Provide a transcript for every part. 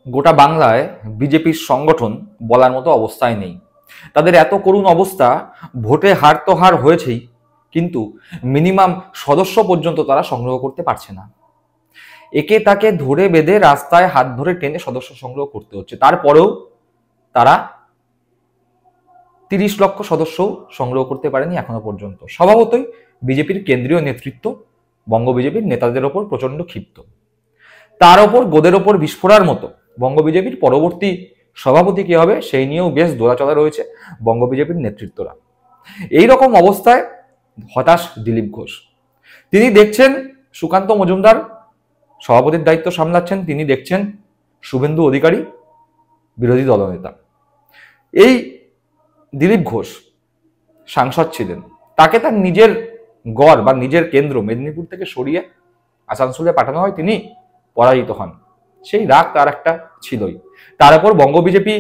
গোটা বাংলায় বিজেপির সংগঠন বলার মতো অবস্থায় নেই। তাদের এত করুণ অবস্থা, ভোটে হার তো হার হয়েছেই, কিন্তু মিনিমাম সদস্য পর্যন্ত তারা সংগ্রহ করতে পারছে না। একে তাকে ধরে বেঁধে রাস্তায় হাত ধরে টেনে সদস্য সংগ্রহ করতে হচ্ছে। তারপরেও তারা 30 লক্ষ সদস্য সংগ্রহ করতে পারেনি এখনো পর্যন্ত। স্বভাবতই বিজেপির কেন্দ্রীয় নেতৃত্ব বঙ্গ বিজেপির নেতাদের ওপর প্রচন্ড ক্ষিপ্ত। তার ওপর গোদের ওপর বিস্ফোরার মতো বঙ্গ বিজেপির পরবর্তী সভাপতি কি হবে সেই নিয়েও বেশ দোলাচলা রয়েছে বঙ্গ বিজেপির নেতৃত্বরা। এই রকম অবস্থায় হতাশ দিলীপ ঘোষ। তিনি দেখছেন সুকান্ত মজুমদার সভাপতির দায়িত্ব সামলাচ্ছেন, তিনি দেখছেন শুভেন্দু অধিকারী বিরোধী দলনেতা। এই দিলীপ ঘোষ সাংসদ ছিলেন, তাকে তার নিজের গড় বা নিজের কেন্দ্র মেদিনীপুর থেকে সরিয়ে আসানসোলে পাঠানো হয়, তিনি পরাজিত হন। সেই রাগ তার একটা ছিলই। তার উপর বঙ্গ বিজেপি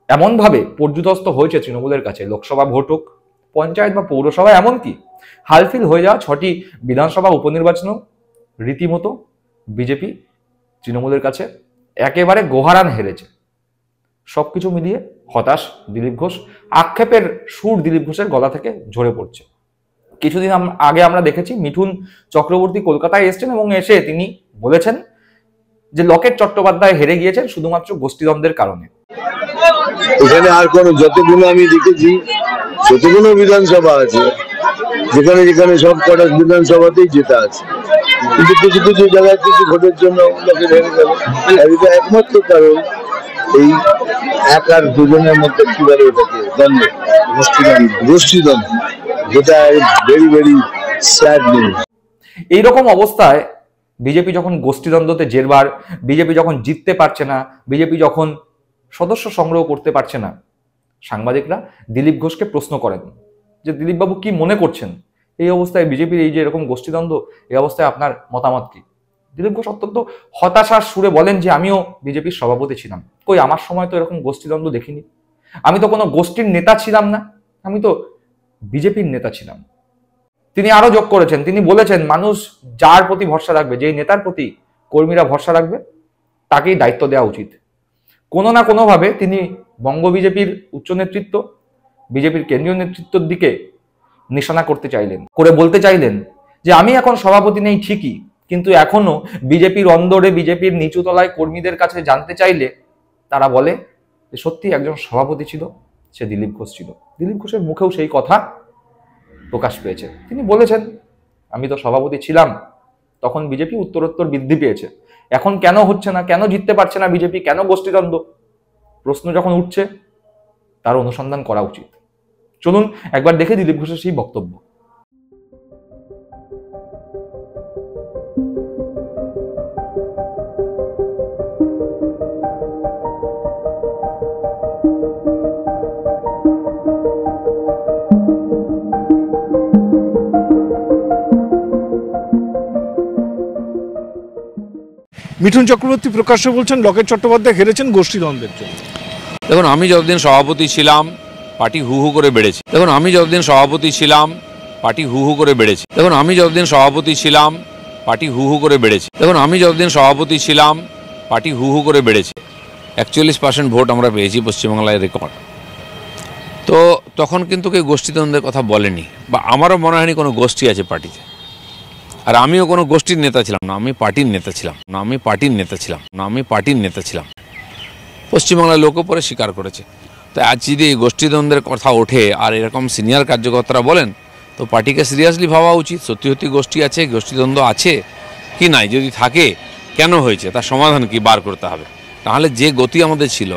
এমনভাবে পর্যুদস্ত হয়েছে তৃণমূলের কাছে, লোকসভা ভোট হোক, পঞ্চায়েত বা পৌরসভা, এমনকি হালফিল হয়ে যাওয়া 6টি বিধানসভা উপনির্বাচনও রীতিমতো বিজেপি তৃণমূলের কাছে একেবারে গোহারান হেরেছে। সবকিছু মিলিয়ে হতাশ দিলীপ ঘোষ। আক্ষেপের সুর দিলীপ ঘোষের গলা থেকে ঝরে পড়ছে। কিছুদিন আগে আমরা দেখেছি মিঠুন চক্রবর্তী কলকাতায় এসেছেন এবং এসে তিনি বলেছেন যে লকেট চট্টোপাধ্যায় হেরে গিয়েছেন শুধুমাত্র গোষ্ঠীদ্বন্দ্বের কারণে। এখানে আর কোনো, যতগুলো আমি দেখেছি, যতগুলো বিধানসভা আছে, যেখানে যেখানে সব কটা বিধানসভাতেই জেতা আছে, কিন্তু কিছু কিছু জায়গায় কিছু ভোটের জন্য লোকের হেরে গেল। এটা একমাত্র কারণ এই এক আর দুজনের মধ্যে কি বলে ওটাকে দ্বন্দ্ব, গোষ্ঠীদ্বন্দ্ব, যেটা ভেরি ভেরি স্যাড নিউজ। এইরকম অবস্থায় বিজেপি যখন গোষ্ঠীদ্বন্দ্বতে জেরবার, বিজেপি যখন জিততে পারছে না, বিজেপি যখন সদস্য সংগ্রহ করতে পারছে না, সাংবাদিকরা দিলীপ ঘোষকে প্রশ্ন করেন যে দিলীপবাবু কি মনে করছেন এই অবস্থায় বিজেপির এই যে এরকম গোষ্ঠীদ্বন্দ্ব, এই অবস্থায় আপনার মতামত কি? দিলীপ ঘোষ অত্যন্ত হতাশার সুরে বলেন যে আমিও বিজেপির সভাপতি ছিলাম, কই আমার সময় তো এরকম গোষ্ঠীদ্বন্দ্ব দেখিনি, আমি তো কোনো গোষ্ঠীর নেতা ছিলাম না, আমি তো বিজেপির নেতা ছিলাম। তিনি আরো যোগ করেছেন, তিনি বলেছেন মানুষ যার প্রতি ভরসা রাখবে, যেই নেতার প্রতি কর্মীরা ভরসা রাখবে, তাকেই দায়িত্ব দেওয়া উচিত। কোনো না কোনোভাবে তিনি বঙ্গ বিজেপির উচ্চ নেতৃত্ব, বিজেপির কেন্দ্রীয় নেতৃত্বের দিকে নিশানা করতে চাইলেন, করে বলতে চাইলেন যে আমি এখন সভাপতি নেই ঠিকই, কিন্তু এখনো বিজেপির অন্দরে, বিজেপির নিচুতলায় কর্মীদের কাছে জানতে চাইলে তারা বলে যে সত্যি একজন সভাপতি ছিল, সে দিলীপ ঘোষ ছিল। দিলীপ ঘোষের মুখেও সেই কথা প্রকাশ পেয়েছে। তিনি বলেছেন আমি তো সভাপতি ছিলাম, তখন বিজেপি উত্তরোত্তর বৃদ্ধি পেয়েছে, এখন কেন হচ্ছে না, কেন জিততে পারছে না বিজেপি, কেন গোষ্ঠীদ্বন্দ্ব, প্রশ্ন যখন উঠছে তার অনুসন্ধান করা উচিত। চলুন একবার দেখে দিলীপ ঘোষের সেই বক্তব্য। মিঠুন চক্রবর্তী প্রকাশ্য বলছেন লকেট চট্টোপাধ্যায় হেরেছেন গোষ্ঠীদ্বন্দ্বের জন্য। দেখুন, আমি যতদিন সভাপতি ছিলাম পার্টি হু হু করে বেড়েছে। দেখুন, আমি যতদিন সভাপতি ছিলাম পার্টি হু হু করে বেড়েছে। দেখুন, আমি যতদিন সভাপতি ছিলাম পার্টি হু হু করে বেড়েছে। দেখুন, আমি যতদিন সভাপতি ছিলাম পার্টি হু হু করে বেড়েছে। 41% ভোট আমরা পেয়েছি পশ্চিমবাংলায়, রেকর্ড। তো তখন কিন্তু কেউ গোষ্ঠীদ্বন্দ্বের কথা বলেনি, বা আমারও মনে হয়নি কোনো গোষ্ঠী আছে পার্টিতে। আর আমিও কোনো গোষ্ঠীর নেতা ছিলাম না, আমি পার্টির নেতা ছিলাম না, আমি পার্টির নেতা ছিলাম না, আমি পার্টির নেতা ছিলাম। পশ্চিমবাংলার লোকও পরে স্বীকার করেছে। তো আজ যদি এই গোষ্ঠীদ্বন্দ্বের কথা ওঠে আর এরকম সিনিয়র কার্যকর্তারা বলেন, তো পার্টিকে সিরিয়াসলি ভাবা উচিত। সত্যি সত্যি গোষ্ঠী আছে, গোষ্ঠীদ্বন্দ্ব আছে কি নাই, যদি থাকে কেন হয়েছে, তার সমাধান কি বার করতে হবে। তাহলে যে গতি আমাদের ছিল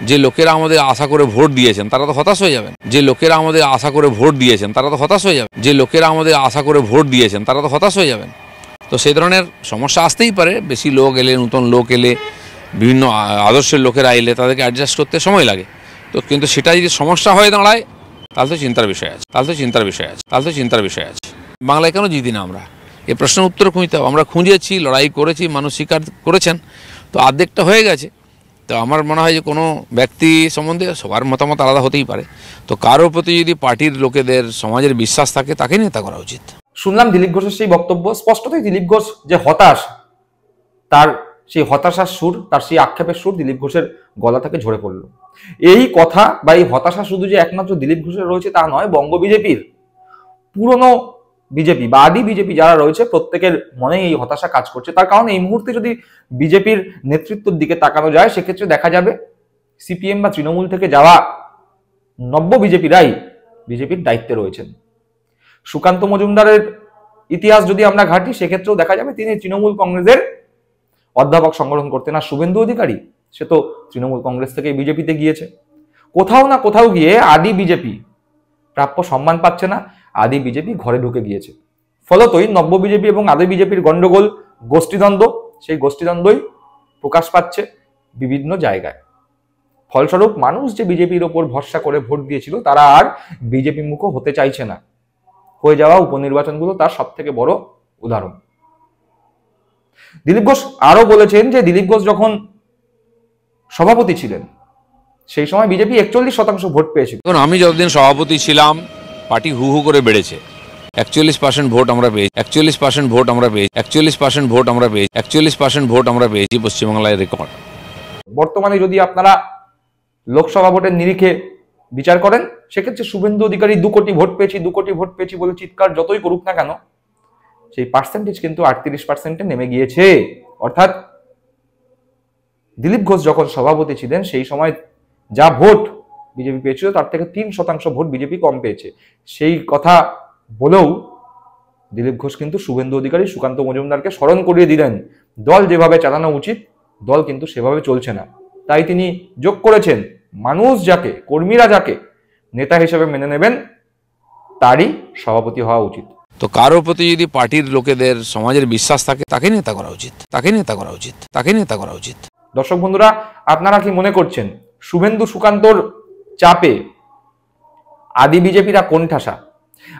যে লোকেরা আমাদের আশা করে ভোট দিয়েছেন তারা তো হতাশ হয়ে যাবেন, যে লোকেরা আমাদের আশা করে ভোট দিয়েছেন তারা তো হতাশ হয়ে যাবেন, যে লোকেরা আমাদের আশা করে ভোট দিয়েছেন তারা তো হতাশ হয়ে যাবেন। তো সেই ধরনের সমস্যা আসতেই পারে, বেশি লোক এলে, নতুন লোক এলে, বিভিন্ন আদর্শের লোকেরা এলে তাদেরকে অ্যাডজাস্ট করতে সময় লাগে। তো কিন্তু সেটা যদি সমস্যা হয়ে দাঁড়ায় তাহলে তো চিন্তার বিষয় আছে। বাংলায় কেন জিতি না আমরা, এ প্রশ্নের উত্তর খুঁজতে হবে। আমরা খুঁজেছি, লড়াই করেছি, মানুষ স্বীকার করেছেন, তো অর্ধেকটা হয়ে গেছে। তো আমার মনে হয় যে কোনো ব্যক্তি সম্বন্ধে সবার মতামত আলাদা হতেই পারে, তো কারোর প্রতি যদি পার্টির লোকেদের, সমাজের বিশ্বাস থাকে তাকে নেতা করা উচিত। শুনলাম দিলীপ ঘোষের সেই বক্তব্য, স্পষ্টতই দিলীপ ঘোষ যে হতাশ, তার সেই হতাশার সুর, তার সেই আক্ষেপের সুর দিলীপ ঘোষের গলা থেকে ঝরে পড়ল। এই কথা বা এই হতাশা শুধু যে একমাত্র দিলীপ ঘোষের রয়েছে তা নয়, বঙ্গ বিজেপির পুরনো বিজেপি বা আদি বিজেপি যারা রয়েছে প্রত্যেকের মনে এই হতাশা কাজ করছে। তার কারণ এই মুহূর্তে যদি বিজেপির নেতৃত্বের দিকে তাকানো যায়, সেক্ষেত্রে দেখা যাবে সিপিএম বা তৃণমূল থেকে যাওয়া নব্য বিজেপিরাই বিজেপির দায়িত্বে রয়েছেন। সুকান্ত মজুমদারের ইতিহাস যদি আমরা ঘাঁটি, সেক্ষেত্রেও দেখা যাবে তিনি তৃণমূল কংগ্রেসের অধ্যাপক সংগঠন করতেন। আর শুভেন্দু অধিকারী, সে তো তৃণমূল কংগ্রেস থেকে বিজেপিতে গিয়েছে। কোথাও না কোথাও গিয়ে আদি বিজেপি প্রাপ্য সম্মান পাচ্ছে না, আদি বিজেপি ঘরে ঢুকে গিয়েছে। ফলতই নব্য বিজেপি এবং আদি বিজেপির গন্ডগোল, গোষ্ঠীদ্বন্দ্ব, সেই গোষ্ঠীদ্বন্দ্বই প্রকাশ পাচ্ছে বিভিন্ন জায়গায়। ফলস্বরূপ মানুষ যে বিজেপির ওপর ভরসা করে ভোট দিয়েছিল, তারা আর বিজেপি মুখ হতে চাইছে না। হয়ে যাওয়া উপনির্বাচনগুলো তার সব থেকে বড় উদাহরণ। দিলীপ ঘোষ আরো বলেছেন যে দিলীপ ঘোষ যখন সভাপতি ছিলেন, সেই সময় বিজেপি 41% ভোট পেয়েছিল। এখন আমি যতদিন সভাপতি ছিলাম পার্টি হু হু করে বেড়েছে। 41% ভোট আমরা পেয়েছি, 41% ভোট আমরা পেয়েছি, 41% ভোট আমরা পেয়েছি, 41% ভোট আমরা পেয়েছি পশ্চিমবাংলায় রেকর্ড। বর্তমানে যদি আপনারা লোকসভা ভোটের নিরিখে বিচার করেন, সেক্ষেত্রে শুভেন্দু অধিকারী 2 কোটি ভোট পেয়েছি, 2 কোটি ভোট পেয়েছি বলে চিৎকার যতই করুক না কেন, সেই পার্সেন্টেজ কিন্তু 38%-এ নেমে গিয়েছে। অর্থাৎ দিলীপ ঘোষ যখন সভাপতি ছিলেন, সেই সময় যা ভোট বিজেপি পেয়েছিল তার থেকে 3% ভোট বিজেপি কম পেয়েছে। সেই কথা বলেও দিলীপ ঘোষ কিন্তু শুভেন্দু অধিকারী, সুকান্ত মজুমদারকে স্মরণ করিয়ে দিলেন, দল যেভাবে চালানো উচিত দল কিন্তু সেভাবে চলছে না। তাই তিনি যোগ করেছেন, মানুষ যাকে, কর্মীরা যাকে নেতা হিসেবে মেনে নেবেন তারই সভাপতি হওয়া উচিত। তো কারোর প্রতি যদি পার্টির লোকেদের, সমাজের বিশ্বাস থাকে তাকে নেতা করা উচিত। দর্শক বন্ধুরা, আপনারা কি মনে করছেন শুভেন্দু সুকান্তর চাপে আদি বিজেপিরা কোণঠাসা?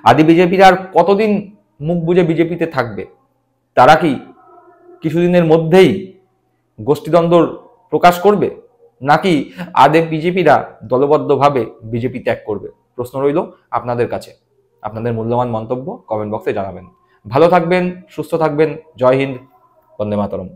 আদি বিজেপিরা আর কতদিন মুখ বুজে বিজেপিতে থাকবে? তারা কি কিছুদিনের মধ্যেই গোষ্ঠীদ্বন্দ্ব প্রকাশ করবে, নাকি আদি বিজেপিরা দলবদ্ধভাবে বিজেপি ত্যাগ করবে? প্রশ্ন রইল আপনাদের কাছে। আপনাদের মূল্যবান মন্তব্য কমেন্ট বক্সে জানাবেন। ভালো থাকবেন, সুস্থ থাকবেন। জয় হিন্দ, বন্দে মাতরম।